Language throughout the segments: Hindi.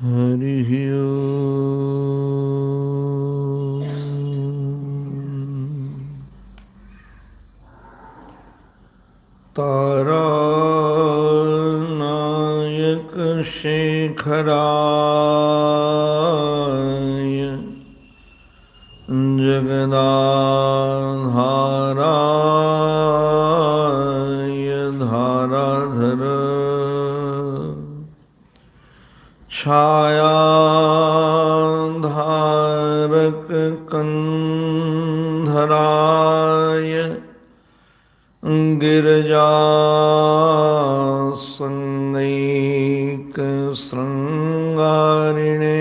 हरिः तारानायक शेखराय जगदाधाराय धाराधर छायाधारक कंधराय गिरिजासनैक शृंगारिणे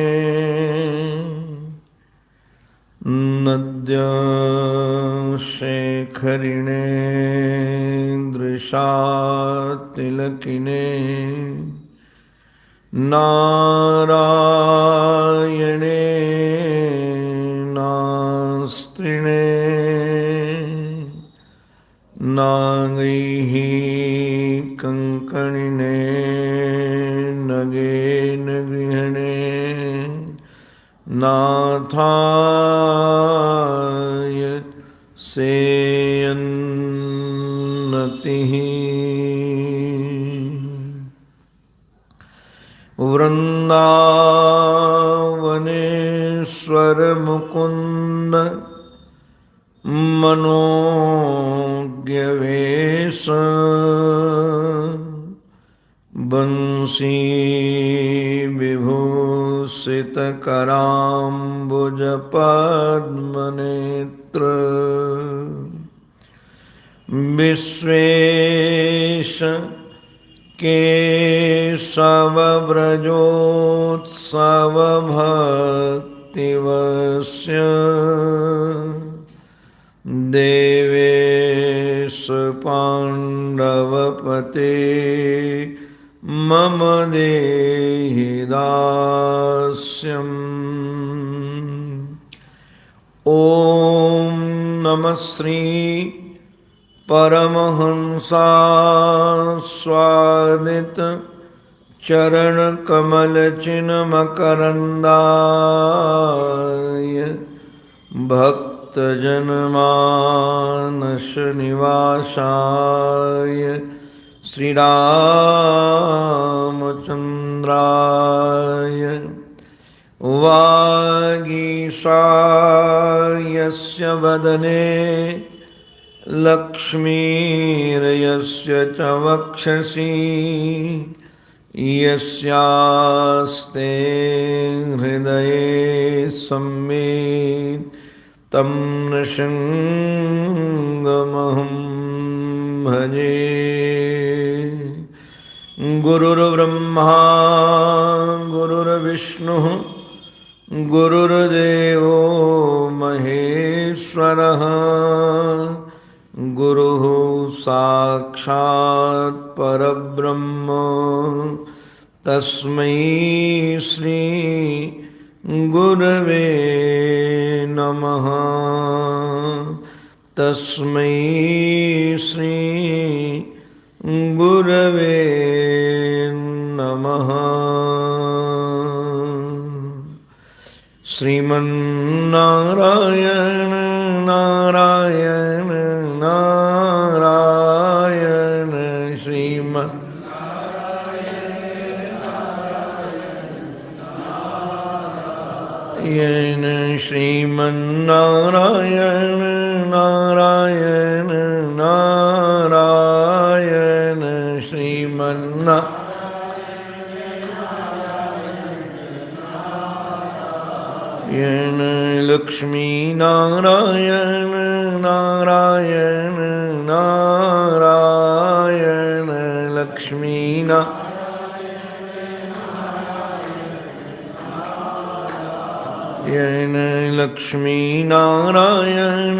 नद्यशेखरिणे दृशातिलकिने नारायणे नास्त्रिणे नागैः कंकणिने नगेन गृहणे नाथाय सेयन्नतिः वृन्दावनेश्वर मुकुन्द मनोज्ञवेश बंसी विभूषितकराम्बुजपद्मनेत्र विश्वेश केशवव्रजोत्सवभक्तिवस्य देवेश पाण्डवपते मम देहि दास्यम्। ॐ नमः श्री परमहंसास्वादित चरणकमलचिन्मकरन्दाय भक्तजनमानसनिवासाय श्रीरामचन्द्राय वागीशायस्य वदने लक्ष्मीर्यस्य च वक्षसि यस्यास्ते हृदये सम्मेत तं नृसिंहमहं भजे। गुरुर्ब्रह्मा गुरुर्विष्णुः गुरुर्देवो महेश्वरः गुरुः साक्षात् परब्रह्म तस्मै श्री गुरवे नमः। तस्मै श्री गुरवे नमः। श्रीमन्नारायण नारायण नारायण श्रीमन्नारायण श्रीमन्नारायण नारायण नारायण श्रीमन्नारायण लक्ष्मीनारायण नारायण नारायण लक्ष्मीनारायण लक्ष्मीनारायण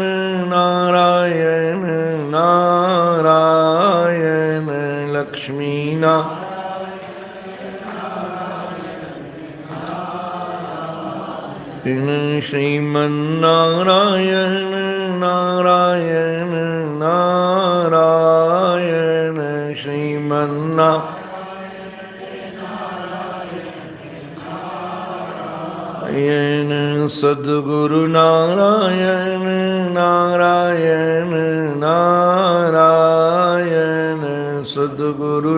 नारायण नारायण लक्ष्मीनारायण श्रीमन्नारायण नारायण नारायण श्रीमन्नारायण येन सद्गुरु नारायण नारायण नारायण सद्गुरु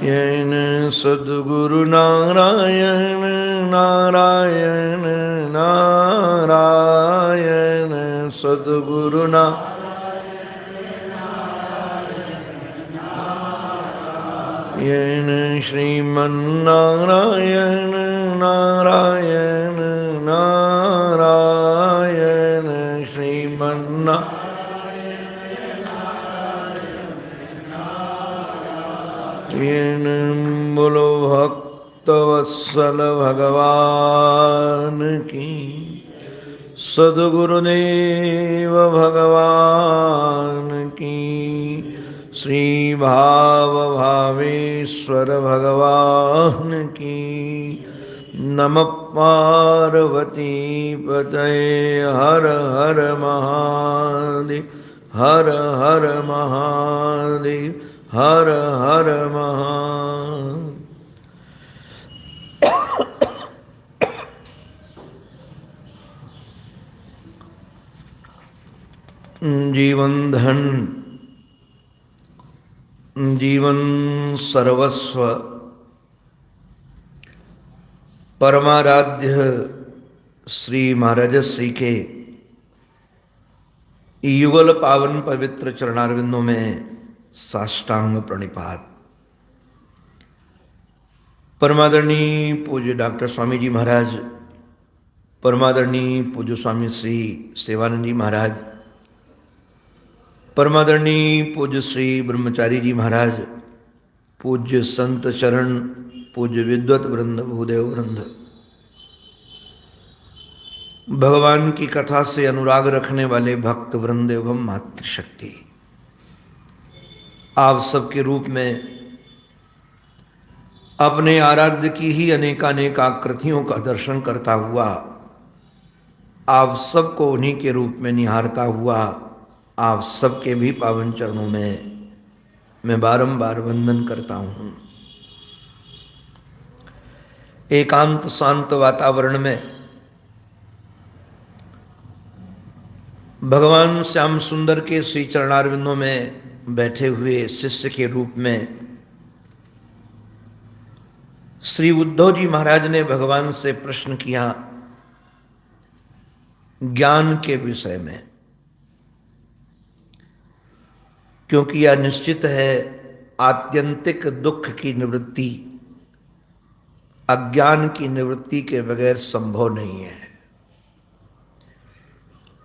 येन सद्गुरु नारायण नारायण नारायण सद्गुरु येन श्रीमन्नारायण नारायण नारायण येन बोलो भक्तवत्सल भगवान की सद्गुरुदेव भगवान की श्री भाव भावेश्वर भगवान की नमः पार्वती पतये हर हर महादेव हर हर महादेव हर हर महादेव। जीवन धन जीवन सर्वस्व परमाराध्य श्री महाराज श्री के युगल पावन पवित्र चरणारविंदों में साष्टांग प्रणिपात। परमादरणीय पूज्य डॉक्टर स्वामी जी महाराज, परमादरणीय पूज्य स्वामी श्री सेवानंद जी महाराज, परमादरणीय पूज्य श्री ब्रह्मचारी जी महाराज, पूज्य संत चरण, पूज्य विद्वत वृंद, भूदेव वृंद, भगवान की कथा से अनुराग रखने वाले भक्त वृंद एवं मातृशक्ति, आप सबके रूप में अपने आराध्य की ही अनेकानेक आकृतियों का दर्शन करता हुआ, आप सबको उन्हीं के रूप में निहारता हुआ, आप सबके भी पावन चरणों में मैं बारंबार वंदन करता हूँ। एकांत शांत वातावरण में भगवान श्याम सुंदर के श्री चरणारविंदों में बैठे हुए शिष्य के रूप में श्री उद्धव जी महाराज ने भगवान से प्रश्न किया ज्ञान के विषय में, क्योंकि यह निश्चित है आत्यंतिक दुख की निवृत्ति अज्ञान की निवृत्ति के बगैर संभव नहीं है,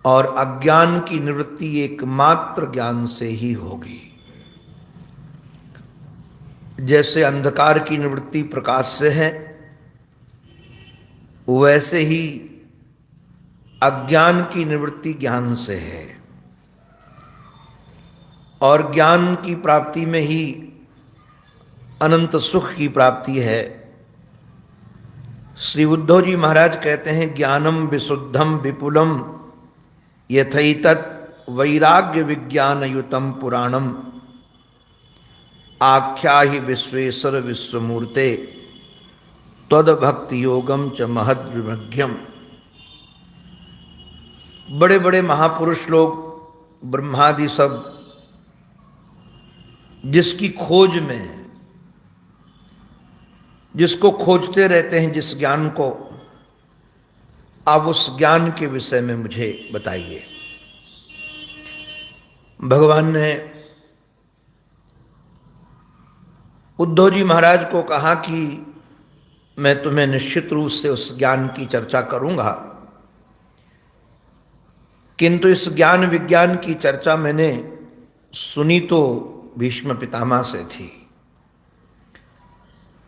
और अज्ञान की निवृत्ति एकमात्र ज्ञान से ही होगी। जैसे अंधकार की निवृत्ति प्रकाश से है, वैसे ही अज्ञान की निवृत्ति ज्ञान से है, और ज्ञान की प्राप्ति में ही अनंत सुख की प्राप्ति है। श्री उद्धव जी महाराज कहते हैं ज्ञानम विशुद्धम विपुलम यथैतत् वैराग्य विज्ञान युतम पुराणम आख्या ही विश्वेश्वर विश्वमूर्ते तद भक्ति योगम च महद विमग्यम। बड़े बड़े महापुरुष लोग ब्रह्मादि सब जिसकी खोज में है, जिसको खोजते रहते हैं, जिस ज्ञान को, आप उस ज्ञान के विषय में मुझे बताइए। भगवान ने उद्धव जी महाराज को कहा कि मैं तुम्हें निश्चित रूप से उस ज्ञान की चर्चा करूंगा, किंतु इस ज्ञान विज्ञान की चर्चा मैंने सुनी तो भीष्म पितामह से थी।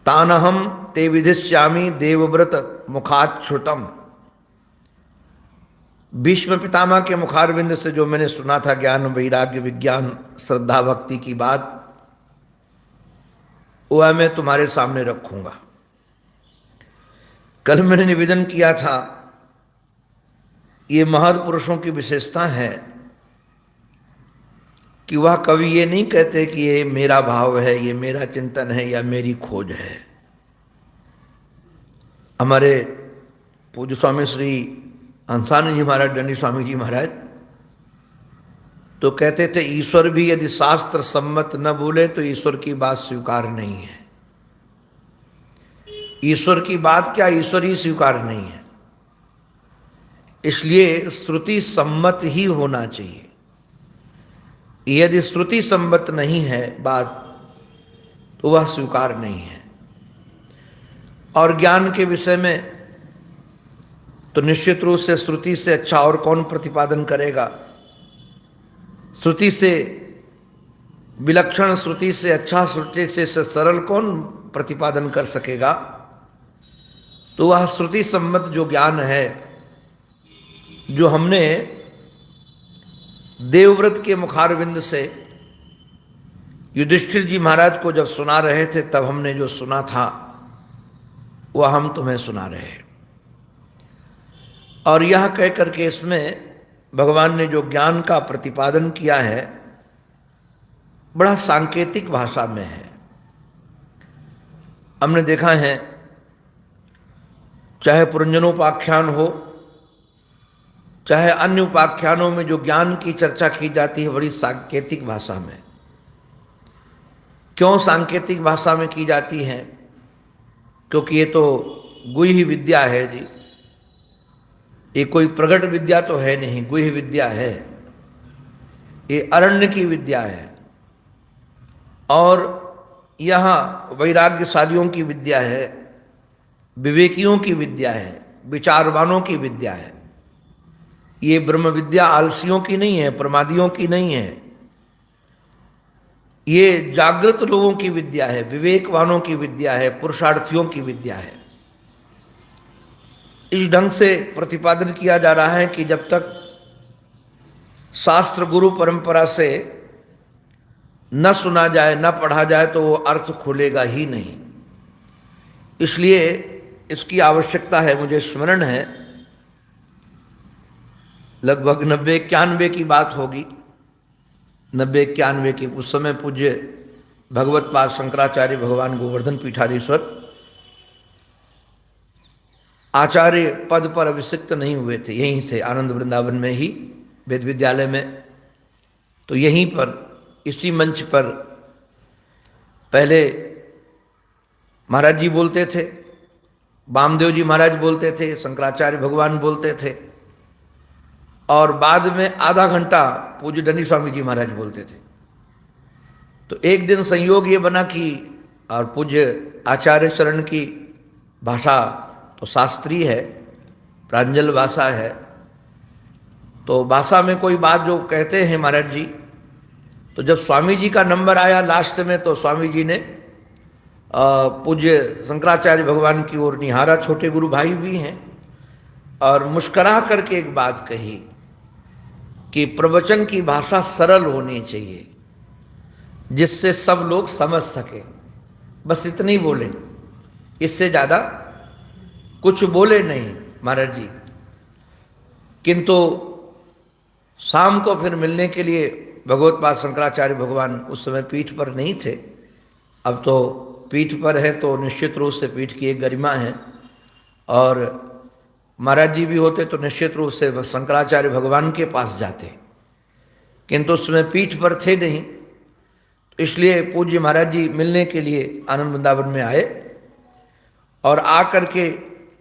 तानहम ते विधिष्यामि देवव्रत मुखाच्छ्रुतम। भीष्म पितामह के मुखारविंद से जो मैंने सुना था ज्ञान वैराग्य विज्ञान श्रद्धा भक्ति की बात, वह मैं तुम्हारे सामने रखूंगा। कल मैंने निवेदन किया था, ये महापुरुषों की विशेषता है कि वह कवि ये नहीं कहते कि ये मेरा भाव है, ये मेरा चिंतन है या मेरी खोज है। हमारे पूज्य स्वामी श्री हंसानंद जी महाराज, दंडी स्वामी जी महाराज तो कहते थे, ईश्वर भी यदि शास्त्र सम्मत न बोले तो ईश्वर की बात स्वीकार नहीं है। ईश्वर की बात क्या, ईश्वर ही स्वीकार नहीं है। इसलिए श्रुति सम्मत ही होना चाहिए। यदि श्रुति सम्मत नहीं है बात तो वह स्वीकार नहीं है। और ज्ञान के विषय में तो निश्चित रूप से श्रुति से अच्छा और कौन प्रतिपादन करेगा। श्रुति से विलक्षण, श्रुति से अच्छा, श्रुति से सरल कौन प्रतिपादन कर सकेगा। तो वह श्रुति सम्मत जो ज्ञान है, जो हमने देवव्रत के मुखारविंद से युधिष्ठिर जी महाराज को जब सुना रहे थे, तब हमने जो सुना था वह हम तुम्हें सुना रहे हैं। और यह कह करके इसमें भगवान ने जो ज्ञान का प्रतिपादन किया है, बड़ा सांकेतिक भाषा में है। हमने देखा है, चाहे पुरंजनोपाख्यान हो, चाहे अन्य उपाख्यानों में जो ज्ञान की चर्चा की जाती है, बड़ी सांकेतिक भाषा में। क्यों सांकेतिक भाषा में की जाती है? क्योंकि ये तो गुह्य विद्या है जी, ये कोई प्रगट विद्या तो है नहीं, गुह्य विद्या है। ये अरण्य की विद्या है और यह वैराग्यशालियों की विद्या है, विवेकियों की विद्या है, विचारवानों की विद्या है। ये ब्रह्म विद्या आलसियों की नहीं है, प्रमादियों की नहीं है। ये जागृत लोगों की विद्या है, विवेकवानों की विद्या है, पुरुषार्थियों की विद्या है। इस ढंग से प्रतिपादन किया जा रहा है कि जब तक शास्त्र गुरु परंपरा से न सुना जाए, न पढ़ा जाए, तो वो अर्थ खुलेगा ही नहीं। इसलिए इसकी आवश्यकता है। मुझे स्मरण है, लगभग 90-91 की बात होगी, 90-91 की। उस समय पूज्य भगवत पाद शंकराचार्य भगवान गोवर्धन पीठाधीश्वर आचार्य पद पर अभिषिक्त नहीं हुए थे। यहीं से आनंद वृंदावन में ही, वेद विद्यालय में, तो यहीं पर इसी मंच पर पहले महाराज जी बोलते थे, वामदेव जी महाराज बोलते थे, शंकराचार्य भगवान बोलते थे, और बाद में आधा घंटा पूज्य दंडी स्वामी जी महाराज बोलते थे। तो एक दिन संयोग ये बना कि, और पूज्य आचार्य चरण की भाषा तो शास्त्रीय है, प्रांजल भाषा है, तो भाषा में कोई बात जो कहते हैं महाराज जी, तो जब स्वामी जी का नंबर आया लास्ट में, तो स्वामी जी ने पूज्य शंकराचार्य भगवान की ओर निहारा, छोटे गुरु भाई भी हैं, और मुस्करा करके एक बात कही कि प्रवचन की भाषा सरल होनी चाहिए, जिससे सब लोग समझ सके। बस इतनी बोले, इससे ज़्यादा कुछ बोले नहीं महाराज जी। किंतु शाम को फिर मिलने के लिए भगवत पाद शंकराचार्य भगवान उस समय पीठ पर नहीं थे। अब तो पीठ पर है, तो निश्चित रूप से पीठ की एक गरिमा है, और महाराज जी भी होते तो निश्चित रूप से शंकराचार्य भगवान के पास जाते, किंतु उसमें पीठ पर थे नहीं। तो इसलिए पूज्य महाराज जी मिलने के लिए आनंद वृंदावन में आए, और आकर के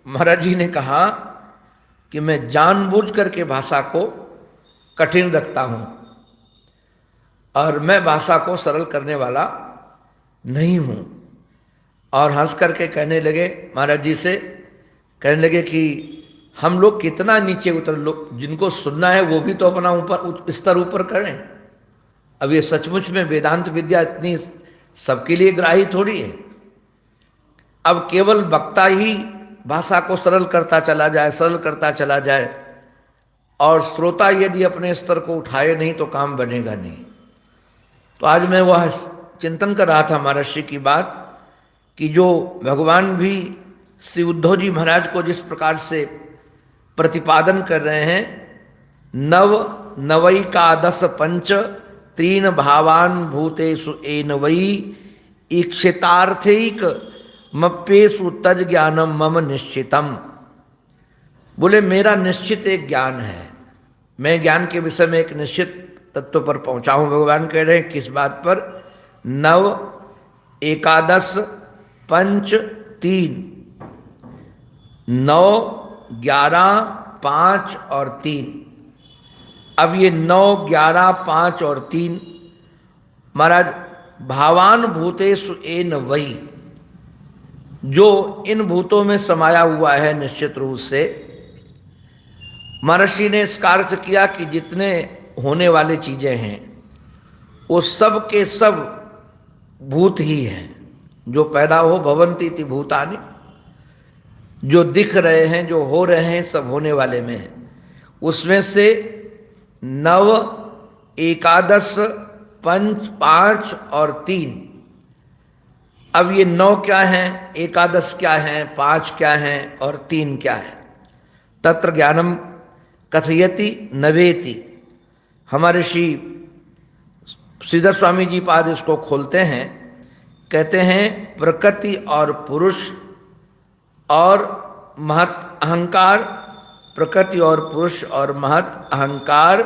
महाराज जी ने कहा कि मैं जानबूझ करके भाषा को कठिन रखता हूँ, और मैं भाषा को सरल करने वाला नहीं हूँ। और हंस करके कहने लगे, महाराज जी से कहने लगे कि हम लोग कितना नीचे उतर, लोग जिनको सुनना है वो भी तो अपना ऊपर स्तर ऊपर करें। अब ये सचमुच में वेदांत विद्या इतनी सबके लिए ग्राही थोड़ी है। अब केवल वक्ता ही भाषा को सरल करता चला जाए, सरल करता चला जाए, और श्रोता यदि अपने स्तर को उठाए नहीं तो काम बनेगा नहीं। तो आज मैं वह चिंतन कर रहा था महर्षि की बात, कि जो भगवान भी श्री उद्धव जी महाराज को जिस प्रकार से प्रतिपादन कर रहे हैं, नव नवई का 10 पंच तीन भावान भूतेषु एन वै ईक्षितार्थैक मप्येषु तज ज्ञानम मम निश्चितम। बोले मेरा निश्चित एक ज्ञान है, मैं ज्ञान के विषय में एक निश्चित तत्व पर पहुंचा हूं। भगवान कह रहे हैं किस बात पर? 9, 11, 5, 3, 9, 11, 5 और 3। अब ये 9, 11, 5 और 3 महाराज भावान भूतेषु एन वै, जो इन भूतों में समाया हुआ है निश्चित रूप से। महर्षि ने इसका अर्थ किया कि जितने होने वाले चीजें हैं वो सब के सब भूत ही हैं। जो पैदा हो भवन्ति इति भूतानि, जो दिख रहे हैं, जो हो रहे हैं, सब होने वाले में है। उसमें से 9, 11, 5 और 3। अब ये 9 क्या हैं, 11 क्या हैं, 5 क्या हैं और 3 क्या है? तत्र ज्ञानम कथयति नवेति। हमारे श्री श्रीधर स्वामी जी पाद इसको खोलते हैं, कहते हैं प्रकृति और पुरुष और महत अहंकार, प्रकृति और पुरुष और महत अहंकार।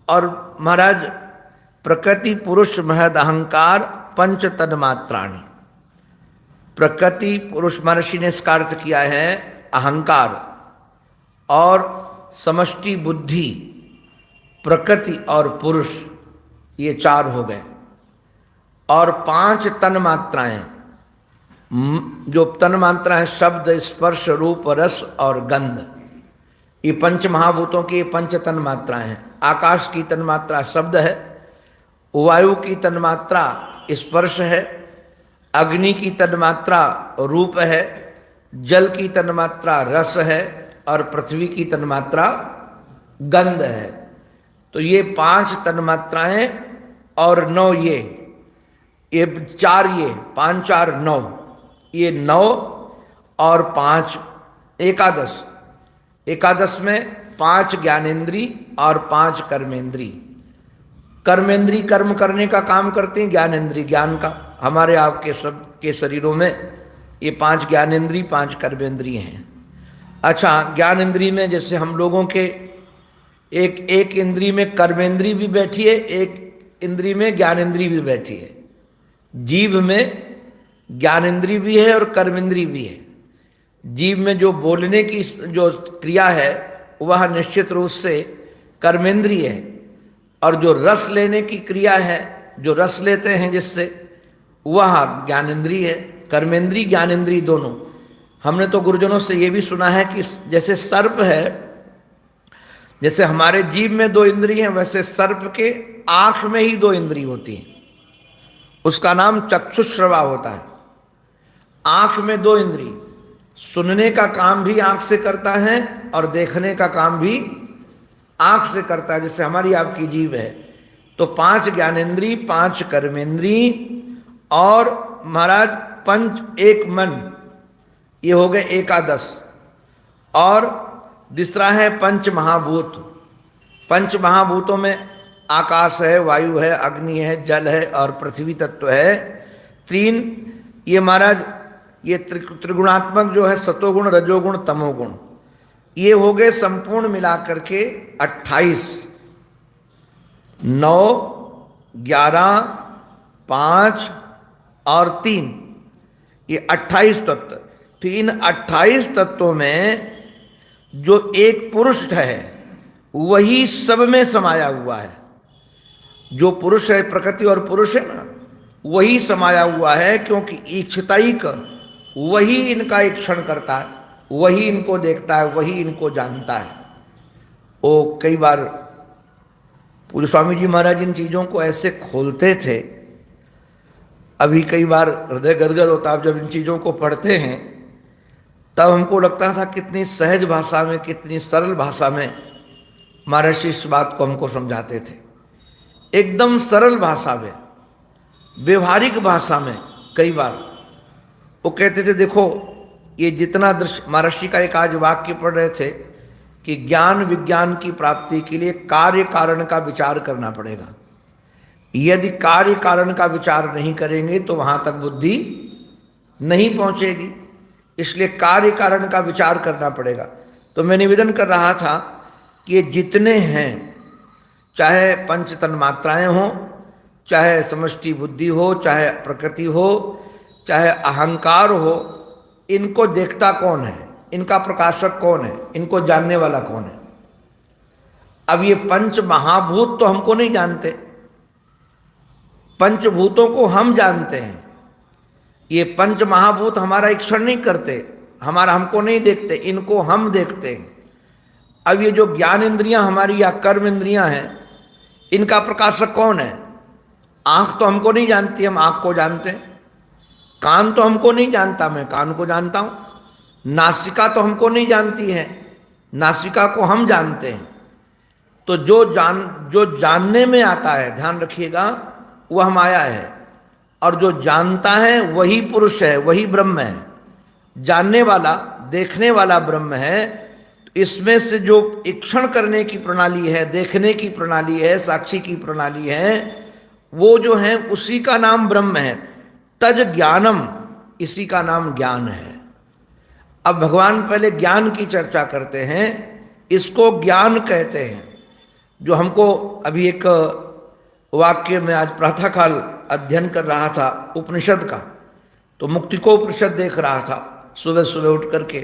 और महाराज प्रकृति पुरुष महद अहंकार पंच तन्मात्राणि। प्रकृति पुरुष महर्षि ने इसका अर्थ किया है अहंकार और समष्टि बुद्धि, प्रकृति और पुरुष, ये 4 हो गए। और 5 तन्मात्राएं, जो तन्मात्राएं शब्द स्पर्श रूप रस और गंध, ये पंच महाभूतों की 5 तन्मात्राएं हैं। आकाश की तन्मात्रा शब्द है, वायु की तन्मात्रा स्पर्श है, अग्नि की तन्मात्रा रूप है, जल की तन्मात्रा रस है और पृथ्वी की तन्मात्रा गंध है। तो ये 5 तन्मात्राएं और 9 ये 4, ये 5, 4, 9, ये 9 और 5 11। 11 में 5 ज्ञानेंद्री और 5 कर्मेंद्री। कर्मेंद्री कर्म करने का काम करते हैं, ज्ञानेंद्री ज्ञान का। हमारे आपके सब के शरीरों में ये 5 ज्ञानेंद्री 5 कर्मेंद्री हैं। अच्छा, ज्ञानेंद्री में जैसे हम लोगों के एक इंद्री में कर्मेंद्री भी बैठी है, एक इंद्री में ज्ञानेंद्री भी बैठी है। जीव में ज्ञानेंद्री भी है और कर्मेंद्री भी है। जीव में जो बोलने की जो क्रिया है वह निश्चित रूप से कर्मेंद्री है, और जो रस लेने की क्रिया है, जो रस लेते हैं जिससे, वह ज्ञानेंद्री है। कर्मेंद्री ज्ञानेंद्री दोनों। हमने तो गुरुजनों से ये भी सुना है कि जैसे सर्प है, जैसे हमारे जीव में 2 इंद्रिय हैं, वैसे सर्प के आँख में ही 2 इंद्रिय होती हैं। उसका नाम चक्षुश्रवा होता है। आँख में 2 इंद्रिय, सुनने का काम भी आँख से करता है और देखने का काम भी आँख से करता है, जैसे हमारी आपकी जीव है। तो 5 ज्ञानेंद्री 5 कर्मेंद्री और महाराज 5 एक मन, ये हो गए 11। और दूसरा है 5 महाभूत। 5 महाभूतों में आकाश है, वायु है, अग्नि है, जल है और पृथ्वी तत्व है। 3 ये महाराज ये त्रिगुणात्मक जो है, सतोगुण रजोगुण तमोगुण, ये हो गए संपूर्ण मिलाकर के 28। 9, 11, 5 और 3, ये 28 तत्व। तो इन 28 तत्वों में जो एक पुरुष है वही सब में समाया हुआ है। जो पुरुष है, प्रकृति और पुरुष है ना, वही समाया हुआ है, क्योंकि इच्छिताइक वही इनका ईक्षण करता है, वही इनको देखता है, वही इनको जानता है। वो कई बार पूज्य स्वामी जी महाराज इन चीज़ों को ऐसे खोलते थे, अभी कई बार हृदय गदगद होता। आप जब इन चीज़ों को पढ़ते हैं तब हमको लगता था कितनी सहज भाषा में, कितनी सरल भाषा में महर्षि इस बात को हमको समझाते थे। एकदम सरल भाषा में, व्यवहारिक भाषा में। कई बार वो कहते थे, देखो ये जितना दृश्य, महर्षि का एक आज वाक्य पढ़ रहे थे कि ज्ञान विज्ञान की प्राप्ति के लिए कार्य कारण का विचार करना पड़ेगा। यदि कार्य कारण का विचार नहीं करेंगे तो वहां तक बुद्धि नहीं पहुंचेगी। इसलिए कार्य कारण का विचार करना पड़ेगा। तो मैं निवेदन कर रहा था कि ये जितने हैं, चाहे पंच तन्मात्राएं हों, चाहे समष्टि बुद्धि हो, चाहे प्रकृति हो, चाहे अहंकार हो, इनको देखता कौन है, इनका प्रकाशक कौन है, इनको जानने वाला कौन है? अब ये पंच महाभूत तो हमको नहीं जानते, पंचभूतों को हम जानते हैं। ये पंच महाभूत हमारा ईक्षण नहीं करते, हमारा हमको नहीं देखते, इनको हम देखते हैं। अब ये जो ज्ञान इंद्रियां हमारी या कर्म इंद्रियां हैं, इनका प्रकाशक कौन है? आंख तो हमको नहीं जानती, हम आंख को जानते हैं। कान तो हमको नहीं जानता, मैं कान को जानता हूं। नासिका तो हमको नहीं जानती है, नासिका को हम जानते हैं। तो जो जानने में आता है, ध्यान रखिएगा, वह माया है, और जो जानता है वही पुरुष है, वही ब्रह्म है। जानने वाला, देखने वाला ब्रह्म है। तो इसमें से जो ईक्षण करने की प्रणाली है, देखने की प्रणाली है, साक्षी की प्रणाली है, वो जो है उसी का नाम ब्रह्म है। तज ज्ञानम, इसी का नाम ज्ञान है। अब भगवान पहले ज्ञान की चर्चा करते हैं, इसको ज्ञान कहते हैं। जो हमको अभी एक वाक्य में आज प्रातःकाल अध्ययन कर रहा था उपनिषद का, तो मुक्तिकोपनिषद देख रहा था सुबह सुबह उठ करके,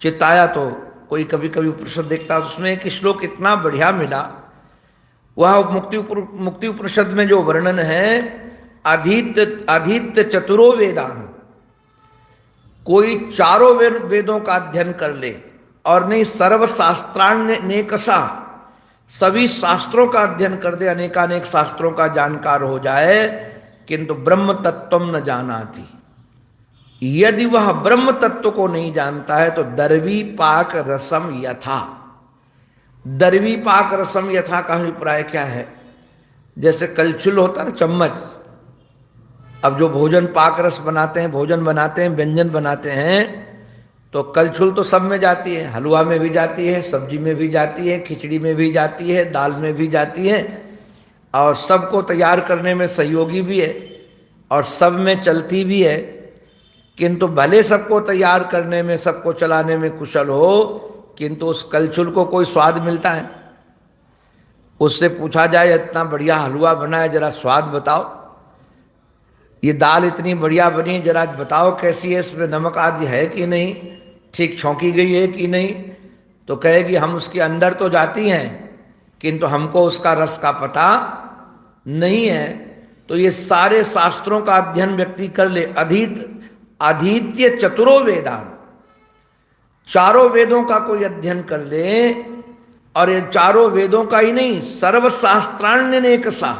चिताया तो कोई कभी कभी उपनिषद देखता, उसमें एक श्लोक इतना बढ़िया मिला। वह मुक्ति उपनिषद में जो वर्णन है, अधीत्य चतुरो वेदान, कोई चारों वेदों का अध्ययन कर ले, और नहीं सर्वशास्त्राण्यनेकशा, सभी शास्त्रों का अध्ययन कर दे, अनेकानेक शास्त्रों का जानकार हो जाए, किंतु ब्रह्म तत्व न जानाति। यदि वह ब्रह्म तत्व को नहीं जानता है तो दर्वी पाक रसम यथा। दर्वी पाक रसम यथा का अभिप्राय क्या है? जैसे कलछुल होता है ना, चम्मच। अब जो भोजन पाक रस बनाते हैं, भोजन बनाते हैं, व्यंजन बनाते हैं, तो कलछुल तो सब में जाती है, हलवा में भी जाती है, सब्जी में भी जाती है, खिचड़ी में भी जाती है, दाल में भी जाती है, और सबको तैयार करने में सहयोगी भी है, और सब में चलती भी है। किंतु भले सबको तैयार करने में, सबको चलाने में कुशल हो, किंतु उस कलछुल को कोई स्वाद मिलता है? उससे पूछा जाए, इतना बढ़िया हलवा बना है, जरा स्वाद बताओ। ये दाल इतनी बढ़िया बनी, जरा बताओ कैसी है, इसमें नमक आदि है कि नहीं, ठीक छौंकी गई है कि नहीं? तो कहेगी हम उसके अंदर तो जाती हैं, किंतु हमको उसका रस का पता नहीं है। तो ये सारे शास्त्रों का अध्ययन व्यक्ति कर ले, अधीत्य चतुरो वेदान, चारों वेदों का कोई अध्ययन कर ले, और ये चारों वेदों का ही नहीं, सर्वशास्त्राण्यनेकशा,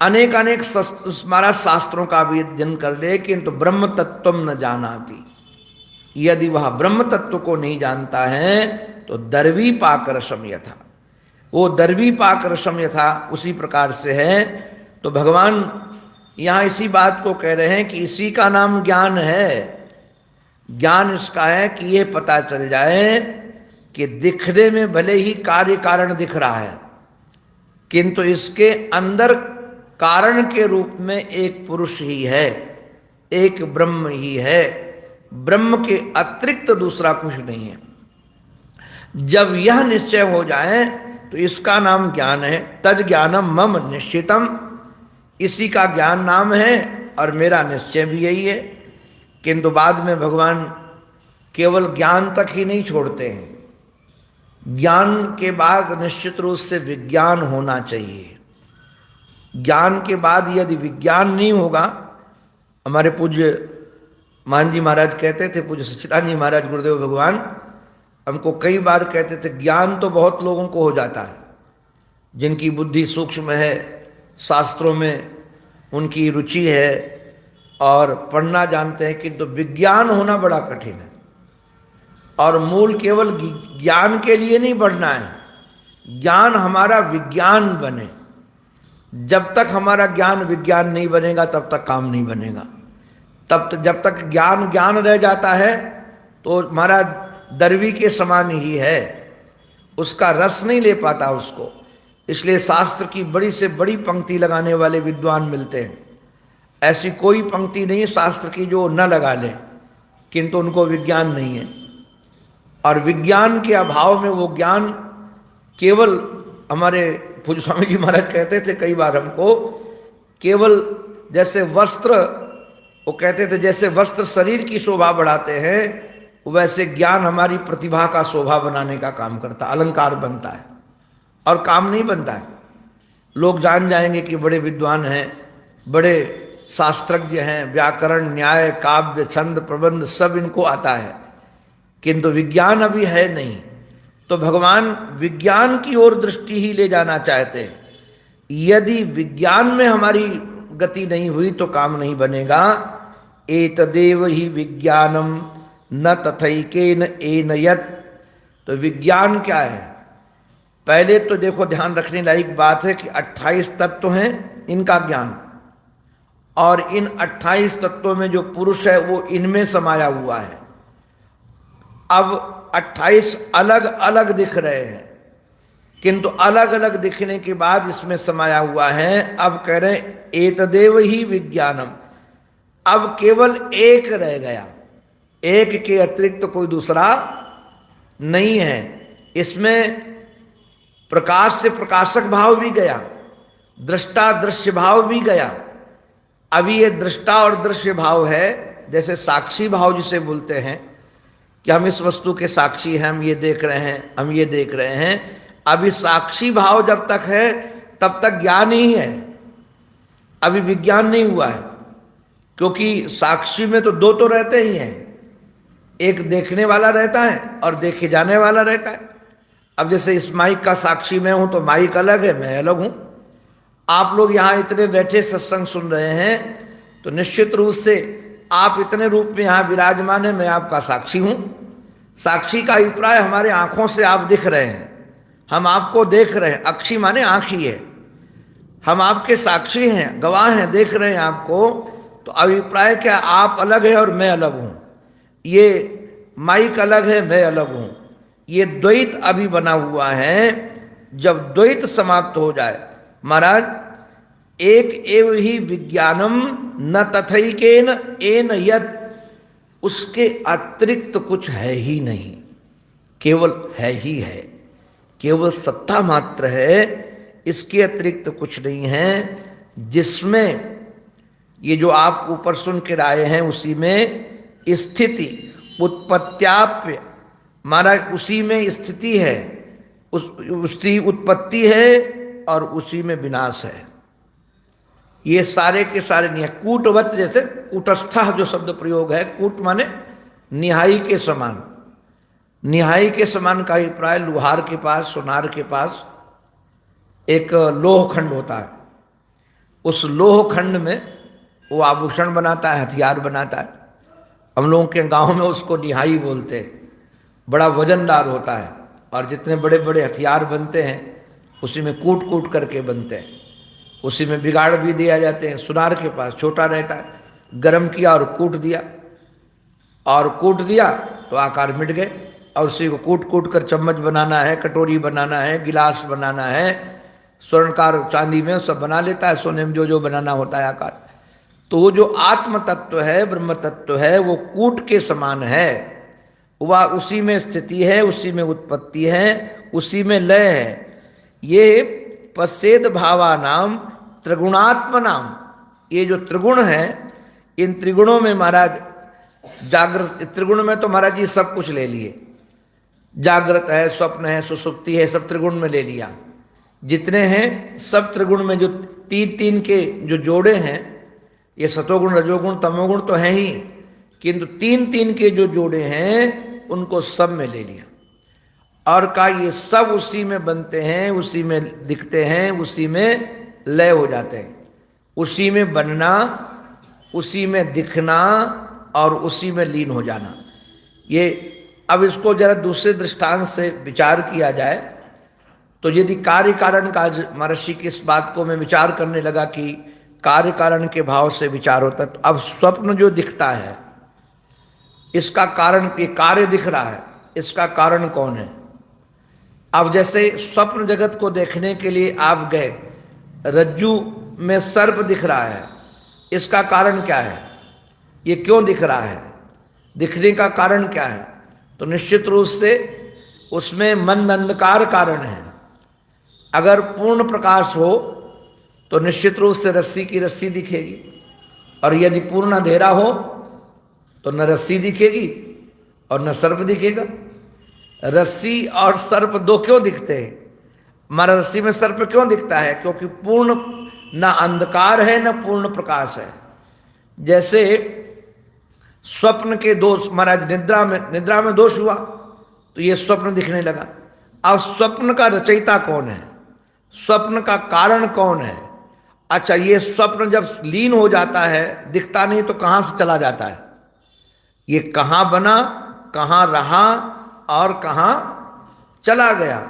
अनेक अनेक हमारा शास्त्रों का भी अध्ययन कर ले, किंतु ब्रह्म तत्व न जानाति। यदि वह ब्रह्म तत्व को नहीं जानता है तो दर्वी पाक रसम यथा, वो दर्वी पाक रसम यथा उसी प्रकार से है। तो भगवान यहाँ इसी बात को कह रहे हैं कि इसी का नाम ज्ञान है। ज्ञान इसका है कि ये पता चल जाए कि दिखने में भले ही कार्य कारण दिख रहा है, किंतु इसके अंदर कारण के रूप में एक पुरुष ही है, एक ब्रह्म ही है, ब्रह्म के अतिरिक्त दूसरा कुछ नहीं है। जब यह निश्चय हो जाए तो इसका नाम ज्ञान है। तद ज्ञानम मम निश्चितम, इसी का ज्ञान नाम है, और मेरा निश्चय भी यही है। किंतु बाद में भगवान केवल ज्ञान तक ही नहीं छोड़ते हैं, ज्ञान के बाद निश्चित रूप से विज्ञान होना चाहिए। ज्ञान के बाद यदि विज्ञान नहीं होगा, हमारे पूज्य मान जी महाराज कहते थे, पूज्य सच्चिदानंद जी महाराज गुरुदेव भगवान हमको कई बार कहते थे, ज्ञान तो बहुत लोगों को हो जाता है, जिनकी बुद्धि सूक्ष्म है, शास्त्रों में उनकी रुचि है और पढ़ना जानते हैं, किंतु विज्ञान होना बड़ा कठिन है। और मूल केवल ज्ञान के लिए नहीं बढ़ना है, ज्ञान हमारा विज्ञान बने। जब तक हमारा ज्ञान विज्ञान नहीं बनेगा तब तक काम नहीं बनेगा। जब तक ज्ञान ज्ञान रह जाता है तो हमारा दर्वी के समान ही है, उसका रस नहीं ले पाता उसको। इसलिए शास्त्र की बड़ी से बड़ी पंक्ति लगाने वाले विद्वान मिलते हैं। ऐसी कोई पंक्ति नहीं शास्त्र की जो न लगा ले, किंतु उनको विज्ञान नहीं है। और विज्ञान के अभाव में वो ज्ञान केवल, हमारे पूज्य स्वामी जी महाराज कहते थे कई बार हमको, केवल जैसे वस्त्र, वो कहते थे जैसे वस्त्र शरीर की शोभा बढ़ाते हैं, वैसे ज्ञान हमारी प्रतिभा का शोभा बनाने का काम करता, अलंकार बनता है और काम नहीं बनता है। लोग जान जाएंगे कि बड़े विद्वान हैं, बड़े शास्त्रज्ञ हैं, व्याकरण, न्याय, काव्य, छंद, प्रबंध सब इनको आता है, किंतु विज्ञान अभी है नहीं। तो भगवान विज्ञान की ओर दृष्टि ही ले जाना चाहते हैं। यदि विज्ञान में हमारी गति नहीं हुई तो काम नहीं बनेगा। एतदेव ही विज्ञानम न तथैकेन एन यत्। तो विज्ञान क्या है? पहले तो देखो, ध्यान रखने लायक बात है कि 28 तत्व हैं, इनका ज्ञान, और इन 28 तत्वों में जो पुरुष है वो इनमें समाया हुआ है। अब 28 अलग अलग दिख रहे हैं, किंतु अलग अलग दिखने के बाद इसमें समाया हुआ है। अब कह रहे हैं एतदेव ही विज्ञानम, अब केवल एक रह गया, एक के अतिरिक्त तो कोई दूसरा नहीं है। इसमें प्रकाश से प्रकाशक भाव भी गया, दृष्टा दृश्य भाव भी गया। अभी ये दृष्टा और दृश्य भाव है, जैसे साक्षी भाव जिसे बोलते हैं कि हम इस वस्तु के साक्षी हैं, हम ये देख रहे हैं, हम ये देख रहे हैं। अभी साक्षी भाव जब तक है तब तक ज्ञान ही है, अभी विज्ञान नहीं हुआ है। क्योंकि साक्षी में तो दो तो रहते ही हैं, एक देखने वाला रहता है और देखे जाने वाला रहता है। अब जैसे इस माइक का साक्षी मैं हूं तो माइक अलग है, मैं अलग हूं। आप लोग यहाँ इतने बैठे सत्संग सुन रहे हैं तो निश्चित रूप से आप इतने रूप में यहाँ विराजमान है, मैं आपका साक्षी हूँ। साक्षी का अभिप्राय हमारे आँखों से आप दिख रहे हैं, हम आपको देख रहे हैं। अक्षी माने आँख ही है, हम आपके साक्षी हैं, गवाह हैं, देख रहे हैं आपको। तो अभिप्राय क्या? आप अलग है और मैं अलग हूँ, ये माइक अलग है, मैं अलग हूँ। ये द्वैत अभी बना हुआ है। जब द्वैत समाप्त हो जाए, महाराज एक एव ही विज्ञानम न तथैकेन एन यत्, उसके अतिरिक्त कुछ है ही नहीं, केवल है ही है, केवल सत्ता मात्र है, इसके अतिरिक्त कुछ नहीं है। जिसमें ये जो आप ऊपर सुन के आए हैं उसी में स्थिति उत्पत्त्याप्य, महाराज उसी में स्थिति है, उसकी उत्पत्ति है और उसी में विनाश है। ये सारे के सारे नहीं है। कूटवत, जैसे कूटस्था जो शब्द प्रयोग है, कूट माने निहाई के समान, निहाई के समान का अभिप्राय लुहार के पास, सोनार के पास एक लोह खंड होता है, उस लोह खंड में वो आभूषण बनाता है, हथियार बनाता है। हम लोगों के गांव में उसको निहाई बोलते हैं। बड़ा वजनदार होता है और जितने बड़े बड़े हथियार बनते हैं उसी में कूट कूट करके बनते हैं, उसी में बिगाड़ भी दिया जाते हैं। सुनार के पास छोटा रहता है, गरम किया और कूट दिया, और कूट दिया तो आकार मिट गए, और उसी को कूट कूट कर चम्मच बनाना है, कटोरी बनाना है, गिलास बनाना है, स्वर्णकार चांदी में सब बना लेता है, सोने में जो जो बनाना होता है आकार। तो वो जो आत्म तत्व है, ब्रह्म तत्व है, वो कूट के समान है, वह उसी में स्थिति है, उसी में उत्पत्ति है, उसी में लय है। ये पश्चेद भावा नाम त्रिगुणात्म नाम, ये जो त्रिगुण है, इन त्रिगुणों में महाराज जागृत, त्रिगुण में तो महाराज जी सब कुछ ले लिए, जागृत है, स्वप्न है, सुसुप्ति है, सब त्रिगुण में ले लिया। जितने हैं सब त्रिगुण में, जो तीन तीन के जो जोड़े हैं, ये सतोगुण, रजोगुण, तमोगुण तो हैं ही, किंतु तीन तीन के जो जोड़े हैं उनको सब में ले लिया और कहा ये सब उसी में बनते हैं, उसी में दिखते हैं, उसी में लय हो जाते हैं। उसी में बनना, उसी में दिखना और उसी में लीन हो जाना। ये अब इसको जरा दूसरे दृष्टांत से विचार किया जाए तो यदि कार्य कारण का, महर्षि की इस बात को मैं विचार करने लगा कि कार्य कारण के भाव से विचार होता है, तो अब स्वप्न जो दिखता है इसका कारण, ये कार्य दिख रहा है, इसका कारण कौन है? अब जैसे स्वप्न जगत को देखने के लिए आप गए, रज्जू में सर्प दिख रहा है, इसका कारण क्या है? ये क्यों दिख रहा है? दिखने का कारण क्या है? तो निश्चित रूप से उसमें मंद अंधकार कारण है। अगर पूर्ण प्रकाश हो तो निश्चित रूप से रस्सी की रस्सी दिखेगी, और यदि पूर्ण अंधेरा हो तो न रस्सी दिखेगी और न सर्प दिखेगा। रस्सी और सर्प दो क्यों दिखते हैं? हमारा रस्सी में सर्प क्यों दिखता है? क्योंकि पूर्ण न अंधकार है न पूर्ण प्रकाश है। जैसे स्वप्न के दोष, महाराज निद्रा में दोष हुआ तो ये स्वप्न दिखने लगा। अब स्वप्न का रचयिता कौन है? स्वप्न का कारण कौन है? अच्छा, ये स्वप्न जब लीन हो जाता है, दिखता नहीं तो कहाँ से चला जाता है? ये कहाँ बना, कहाँ रहा और कहाँ चला गया,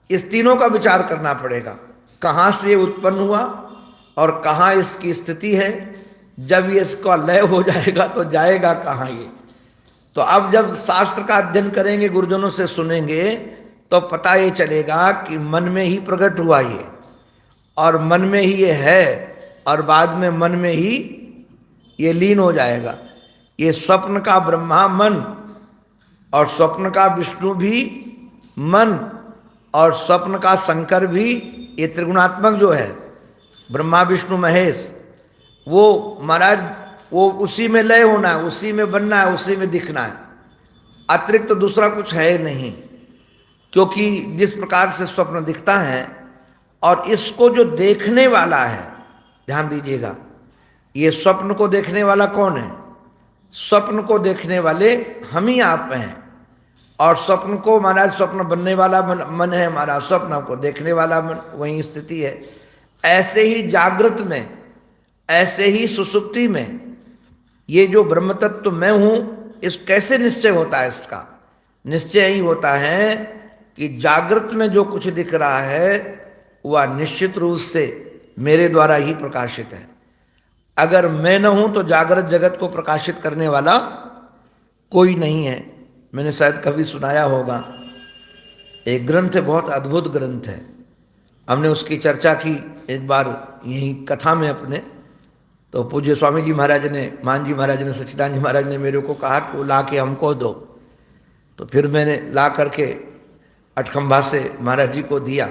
इस तीनों का विचार करना पड़ेगा। कहाँ से उत्पन्न हुआ और कहाँ इसकी स्थिति है। जब ये इसका लय हो जाएगा तो जाएगा कहाँ ये? तो अब जब शास्त्र का अध्ययन करेंगे, गुरुजनों से सुनेंगे, तो पता ये चलेगा कि मन में ही प्रकट हुआ ये, और मन में ही ये है, और बाद में मन में ही ये लीन हो जाएगा। ये स्वप्न का ब्रह्मा मन, और स्वप्न का विष्णु भी मन, और स्वप्न का शंकर भी, ये त्रिगुणात्मक जो है ब्रह्मा विष्णु महेश, वो महाराज वो उसी में लय होना है, उसी में बनना है, उसी में दिखना है। अतिरिक्त तो दूसरा कुछ है नहीं। क्योंकि जिस प्रकार से स्वप्न दिखता है, और इसको जो देखने वाला है, ध्यान दीजिएगा, ये स्वप्न को देखने वाला कौन है? स्वप्न को देखने वाले हम ही आप हैं। और स्वप्न को, महाराज स्वप्न बनने वाला मन है हमारा, स्वप्न को देखने वाला मन, वही स्थिति है। ऐसे ही जागृत में, ऐसे ही सुसुप्ति में, ये जो ब्रह्म तत्व मैं हूँ, इस कैसे निश्चय होता है? इसका निश्चय ही होता है कि जागृत में जो कुछ दिख रहा है वह निश्चित रूप से मेरे द्वारा ही प्रकाशित है। अगर मैं न हूं तो जागृत जगत को प्रकाशित करने वाला कोई नहीं है। मैंने शायद कभी सुनाया होगा, एक ग्रंथ है, बहुत अद्भुत ग्रंथ है, हमने उसकी चर्चा की एक बार यही कथा में अपने। तो पूज्य स्वामी जी महाराज ने, मान जी महाराज ने, सच्चिदानंद जी महाराज ने मेरे को कहा कि वो ला के हमको दो। तो फिर मैंने ला करके अठखंभा से महाराज जी को दिया।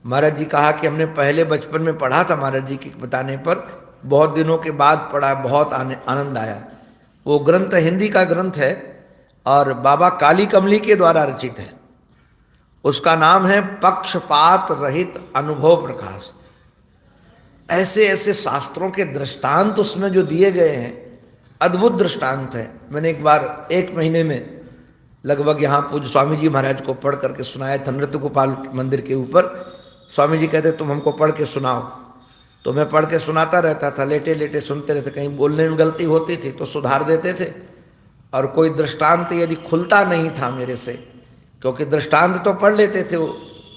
महाराज जी कहा कि हमने पहले बचपन में पढ़ा था, महाराज जी के बताने पर, बहुत दिनों के बाद पढ़ा, बहुत आनंद आया। वो ग्रंथ हिंदी का ग्रंथ है और बाबा काली कमली के द्वारा रचित है। उसका नाम है पक्षपात रहित अनुभव प्रकाश। ऐसे ऐसे शास्त्रों के दृष्टांत उसमें जो दिए गए हैं, अद्भुत दृष्टांत है। मैंने एक बार 1 महीने में लगभग यहाँ पूज्य स्वामी जी महाराज को पढ़ करके सुनाया था, नृत्य गोपाल मंदिर के ऊपर। स्वामी जी कहते तुम हमको पढ़ के सुनाओ, तो मैं पढ़ के सुनाता रहता था, लेटे लेटे सुनते रहते। कहीं बोलने में गलती होती थी तो सुधार देते थे, और कोई दृष्टांत यदि खुलता नहीं था मेरे से, क्योंकि दृष्टांत तो पढ़ लेते थे, वो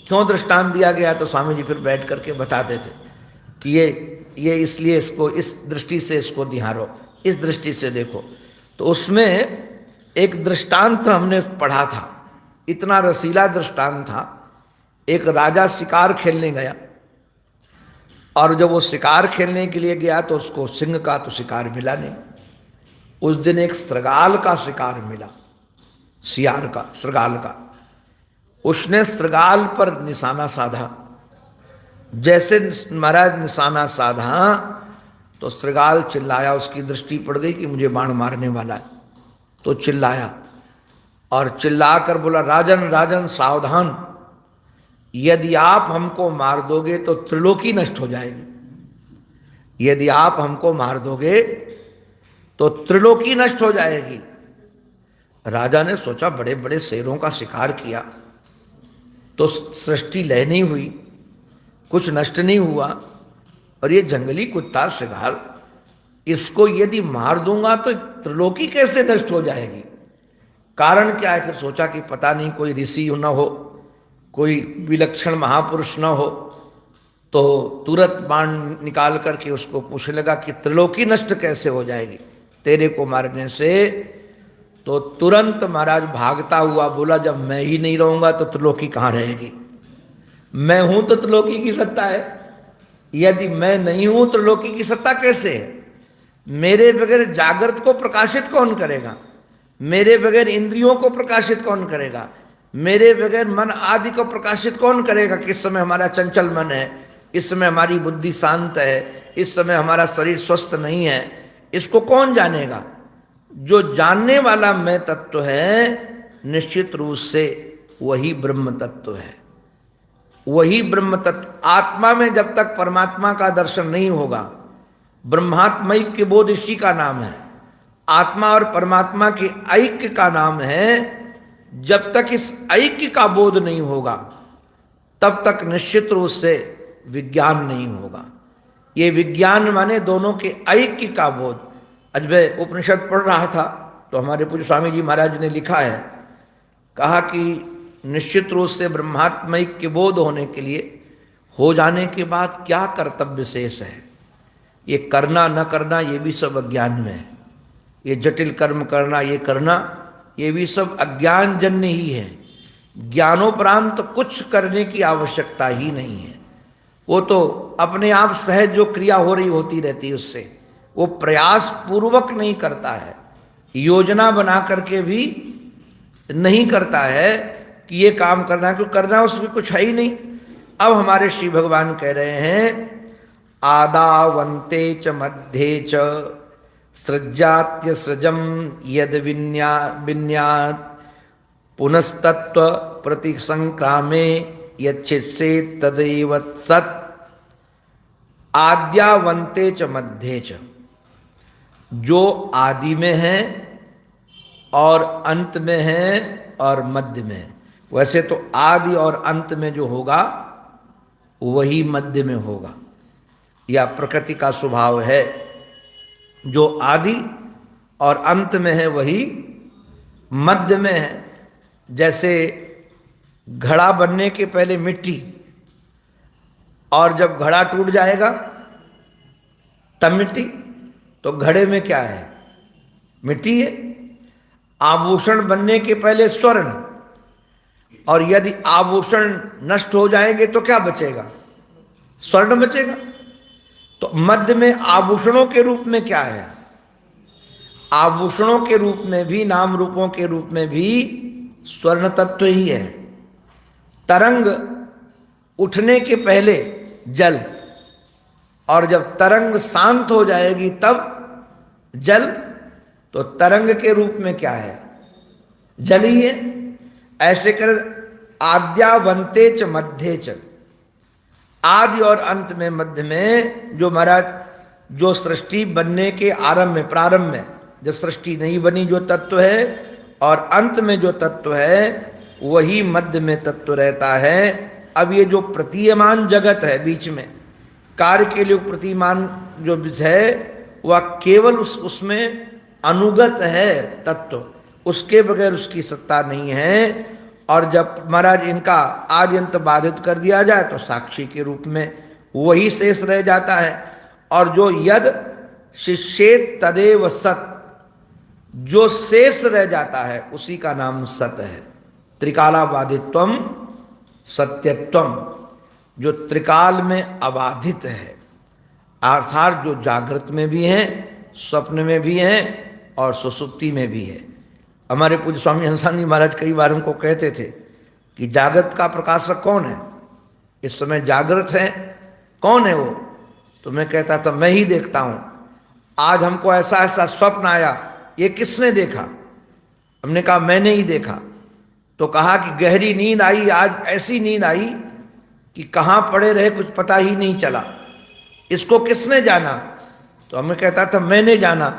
क्यों दृष्टांत दिया गया, तो स्वामी जी फिर बैठ करके बताते थे कि ये इसलिए, इसको इस दृष्टि से इसको निहारो, इस दृष्टि से देखो। तो उसमें एक दृष्टांत हमने पढ़ा था, इतना रसीला दृष्टांत था। एक राजा शिकार खेलने गया, और जब वो शिकार खेलने के लिए गया तो उसको सिंह का तो शिकार मिला नहीं। उस दिन एक श्रृगाल का शिकार मिला, सियार का, श्रृगाल का। उसने श्रृगाल पर निशाना साधा। जैसे महाराज निशाना साधा तो श्रृगाल चिल्लाया, उसकी दृष्टि पड़ गई कि मुझे बाण मारने वाला है, तो चिल्लाया, और चिल्लाकर बोला, राजन राजन सावधान, यदि आप हमको मार दोगे तो त्रिलोकी नष्ट हो जाएगी। यदि आप हमको मार दोगे तो त्रिलोकी नष्ट हो जाएगी। राजा ने सोचा, बड़े बड़े शेरों का शिकार किया तो सृष्टि लय नहीं हुई, कुछ नष्ट नहीं हुआ, और ये जंगली कुत्ता श्रृगाल, इसको यदि मार दूंगा तो त्रिलोकी कैसे नष्ट हो जाएगी? कारण क्या है? फिर सोचा कि पता नहीं कोई ऋषि न हो, कोई विलक्षण महापुरुष न हो, तो तुरंत बाण निकाल करके उसको पूछने लगा कि त्रिलोकी नष्ट कैसे हो जाएगी? तेरे को मारने से तो तुरंत महाराज भागता हुआ बोला, जब मैं ही नहीं रहूंगा तो त्रिलोकी कहाँ रहेगी? मैं हूं तो त्रिलोकी की सत्ता है, यदि मैं नहीं हूं तो त्रिलोकी की सत्ता कैसे है? मेरे बगैर जागृत को प्रकाशित कौन करेगा? मेरे बगैर इंद्रियों को प्रकाशित कौन करेगा? मेरे बगैर मन आदि को प्रकाशित कौन करेगा? किस समय हमारा चंचल मन है, इस समय हमारी बुद्धि शांत है, इस समय हमारा शरीर स्वस्थ नहीं है, इसको कौन जानेगा? जो जानने वाला मैं तत्व है, निश्चित रूप से वही ब्रह्म तत्व है, वही ब्रह्म तत्व। आत्मा में जब तक परमात्मा का दर्शन नहीं होगा, ब्रह्मात्मैक्य बोध इसी का नाम है। आत्मा और परमात्मा के ऐक्य का नाम है। जब तक इस ऐक्य का बोध नहीं होगा, तब तक निश्चित रूप से विज्ञान नहीं होगा। ये विज्ञान माने दोनों के ऐक्य का बोध। आज मैं उपनिषद पढ़ रहा था तो हमारे पूज्य स्वामी जी महाराज ने लिखा है, कहा कि निश्चित रूप से ब्रह्मात्मैक्य बोध होने के लिए हो जाने के बाद क्या कर्तव्य शेष है? ये करना न करना ये भी सब अज्ञान में है। ये जटिल कर्म करना, ये करना, ये भी सब अज्ञान जन्य ही है। ज्ञानोपरांत तो कुछ करने की आवश्यकता ही नहीं है। वो तो अपने आप सहज जो क्रिया हो रही होती रहती है, उससे वो प्रयास पूर्वक नहीं करता है, योजना बना करके भी नहीं करता है कि ये काम करना है, क्यों करना उसमें कुछ है ही नहीं। अब हमारे श्री भगवान कह रहे हैं, आदावन्ते च मध्ये च सृज्यात्य सृजम यद विन्यात् पुनस्तत्व प्रतिसंक्रामे यच्छित्से तदैव सत्। आद्यावन्ते च मध्ये च, जो आदि में है और अंत में है और मध्य में है। वैसे तो आदि और अंत में जो होगा वही मध्य में होगा, या प्रकृति का स्वभाव है। जो आदि और अंत में है वही मध्य में है। जैसे घड़ा बनने के पहले मिट्टी, और जब घड़ा टूट जाएगा तब मिट्टी, तो घड़े में क्या है? मिट्टी है। आभूषण बनने के पहले स्वर्ण, और यदि आभूषण नष्ट हो जाएंगे तो क्या बचेगा? स्वर्ण बचेगा। तो मध्य में आभूषणों के रूप में क्या है? आभूषणों के रूप में भी, नाम रूपों के रूप में भी स्वर्ण तत्व ही है। तरंग उठने के पहले जल, और जब तरंग शांत हो जाएगी तब जल, तो तरंग के रूप में क्या है? जल ही है। ऐसे कर आद्यावन्ते च मध्ये च, आदि और अंत में, मध्य में, जो महाराज जो सृष्टि बनने के आरंभ में, प्रारंभ में जब सृष्टि नहीं बनी जो तत्व है, और अंत में जो तत्व है वही मध्य में तत्व रहता है। अब ये जो प्रतीयमान जगत है बीच में, कार्य के लिए प्रतीयमान जो है वह केवल उसमें अनुगत है तत्व, उसके बगैर उसकी सत्ता नहीं है। और जब महाराज इनका आदि अंत बाधित कर दिया जाए तो साक्षी के रूप में वही शेष रह जाता है। और जो यद शिष्येत तदेव सत, जो शेष रह जाता है उसी का नाम सत है। त्रिकालाबाधित्वम सत्यत्वम, जो त्रिकाल में अबाधित है, अर्थात जो जागृत में भी है, स्वप्न में भी है और सुसुप्ति में भी है। हमारे पूज्य स्वामी हंसानी महाराज कई बार हमको कहते थे कि जागृत का प्रकाशक कौन है? इस समय जागृत है, कौन है वो? तो मैं कहता था मैं ही देखता हूँ। आज हमको ऐसा ऐसा स्वप्न आया, ये किसने देखा? हमने कहा मैंने ही देखा। तो कहा कि गहरी नींद आई, आज ऐसी नींद आई कि कहाँ पड़े रहे कुछ पता ही नहीं चला। इसको किसने जाना? तो हमें कहता था मैंने जाना।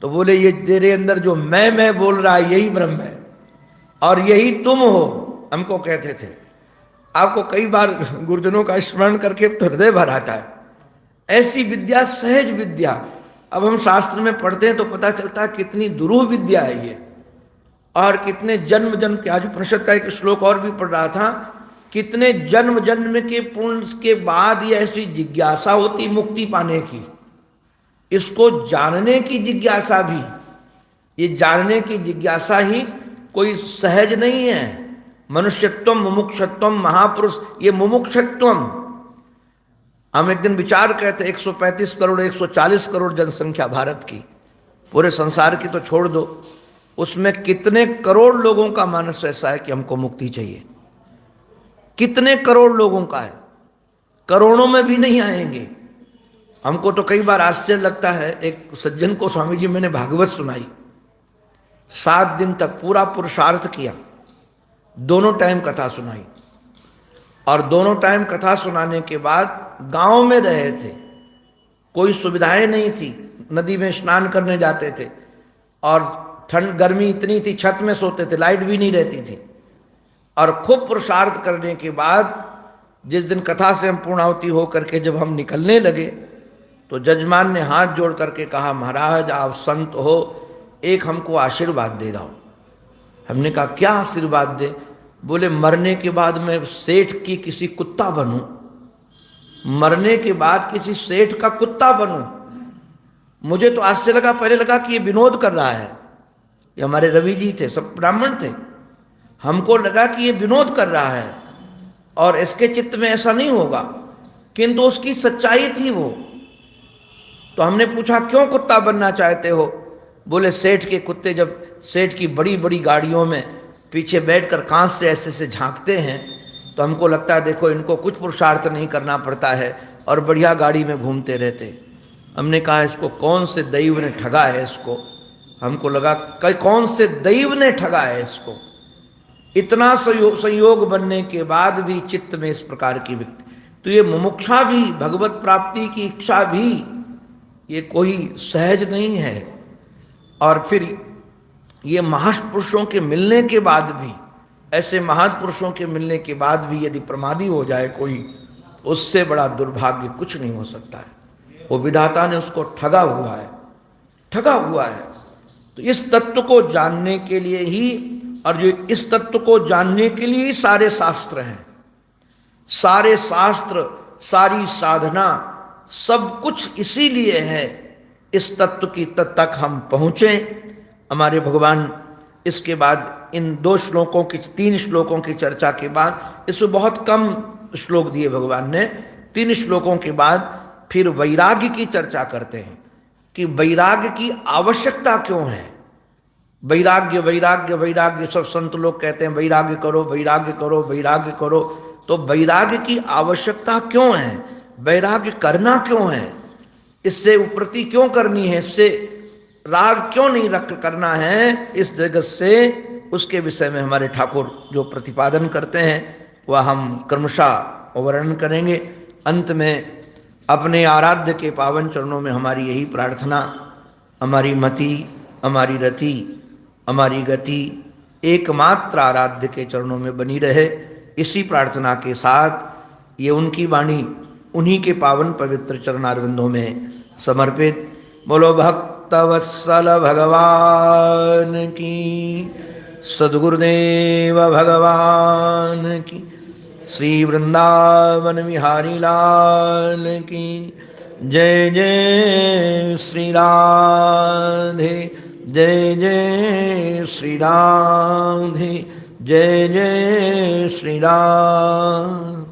तो बोले ये तेरे अंदर जो मैं बोल रहा है यही ब्रह्म है, और यही तुम हो, हमको कहते थे। आपको कई बार गुरुजनों का स्मरण करके हृदय भर आता है। ऐसी विद्या, सहज विद्या। अब हम शास्त्र में पढ़ते हैं तो पता चलता है कितनी दुरूह विद्या है ये, और कितने जन्म जन्म के, आज उपनिषद का एक श्लोक और भी पढ़ रहा था, कितने जन्म जन्म के पुण्य के बाद ये ऐसी जिज्ञासा होती मुक्ति पाने की, इसको जानने की जिज्ञासा भी। ये जानने की जिज्ञासा ही कोई सहज नहीं है। मनुष्यत्वम मुमुक्षत्वम महापुरुष, ये मुमुक्षत्वम। हम एक दिन विचार कहते 135 करोड़ 140 करोड़ जनसंख्या भारत की, पूरे संसार की तो छोड़ दो, उसमें कितने करोड़ लोगों का मानस ऐसा है कि हमको मुक्ति चाहिए। कितने करोड़ लोगों का है, करोड़ों में भी नहीं आएंगे। हमको तो कई बार आश्चर्य लगता है। एक सज्जन को स्वामी जी मैंने भागवत सुनाई, 7 दिन तक पूरा पुरुषार्थ किया, दोनों टाइम कथा सुनाई, और दोनों टाइम कथा सुनाने के बाद गांव में रहे थे, कोई सुविधाएं नहीं थी, नदी में स्नान करने जाते थे, और ठंड गर्मी इतनी थी, छत में सोते थे, लाइट भी नहीं रहती थी। और खूब पुरुषार्थ करने के बाद जिस दिन कथा से हम पूर्णाहुति होकर के जब हम निकलने लगे, तो जजमान ने हाथ जोड़ करके कहा, महाराज आप संत हो, एक हमको आशीर्वाद दे दो। हमने कहा क्या आशीर्वाद दे? बोले मरने के बाद मैं सेठ की किसी कुत्ता बनूं, मरने के बाद किसी सेठ का कुत्ता बनूं। मुझे तो आश्चर्य लगा, पहले लगा कि ये विनोद कर रहा है। ये हमारे रवि जी थे, सब ब्राह्मण थे, हमको लगा कि ये विनोद कर रहा है और इसके चित्त में ऐसा नहीं होगा, किंतु उसकी सच्चाई थी वो। तो हमने पूछा क्यों कुत्ता बनना चाहते हो? बोले सेठ के कुत्ते जब सेठ की बड़ी बड़ी गाड़ियों में पीछे बैठकर कांच से ऐसे से झांकते हैं, तो हमको लगता है देखो इनको कुछ पुरुषार्थ नहीं करना पड़ता है और बढ़िया गाड़ी में घूमते रहते। हमने कहा इसको कौन से दैव ने ठगा है इसको। हमको लगा कौन से दैव ने ठगा है इसको, इतना संयोग बनने के बाद भी चित्त में इस प्रकार की व्यक्ति। तो ये मुमुक्षा भी, भगवत प्राप्ति की इच्छा भी, ये कोई सहज नहीं है। और फिर ये महापुरुषों के मिलने के बाद भी, ऐसे महापुरुषों के मिलने के बाद भी यदि प्रमादी हो जाए कोई, तो उससे बड़ा दुर्भाग्य कुछ नहीं हो सकता है। वो विधाता ने उसको ठगा हुआ है, ठगा हुआ है। तो इस तत्व को जानने के लिए ही, और जो इस तत्व को जानने के लिए ही सारे शास्त्र हैं, सारे शास्त्र, सारी साधना, सब कुछ इसीलिए है इस तत्व की तक हम पहुँचे। हमारे भगवान इसके बाद इन 2 श्लोकों की, 3 श्लोकों की चर्चा के बाद, इसमें बहुत कम श्लोक दिए भगवान ने, 3 श्लोकों के बाद फिर वैराग्य की चर्चा करते हैं कि वैराग्य की आवश्यकता क्यों है। वैराग्य वैराग्य वैराग्य, सब संत लोग कहते हैं वैराग्य करो वैराग्य करो वैराग्य करो। तो वैराग्य की आवश्यकता क्यों है, वैराग्य करना क्यों है, इससे उपरति क्यों करनी है, इससे राग क्यों नहीं रख करना है इस जगत से, उसके विषय में हमारे ठाकुर जो प्रतिपादन करते हैं वह हम क्रमशः वर्णन करेंगे। अंत में अपने आराध्य के पावन चरणों में हमारी यही प्रार्थना, हमारी मति, हमारी रति, हमारी गति एकमात्र आराध्य के चरणों में बनी रहे। इसी प्रार्थना के साथ ये उनकी वाणी उन्हीं के पावन पवित्र चरणारविंदों में समर्पित। बोलो भक्तवत्सल भगवान की, सद्गुरुदेव भगवान की, श्री वृंदावन बिहारी लाल की जय। जय श्री राधे, जय जय श्री राधे, जय जय श्री राम।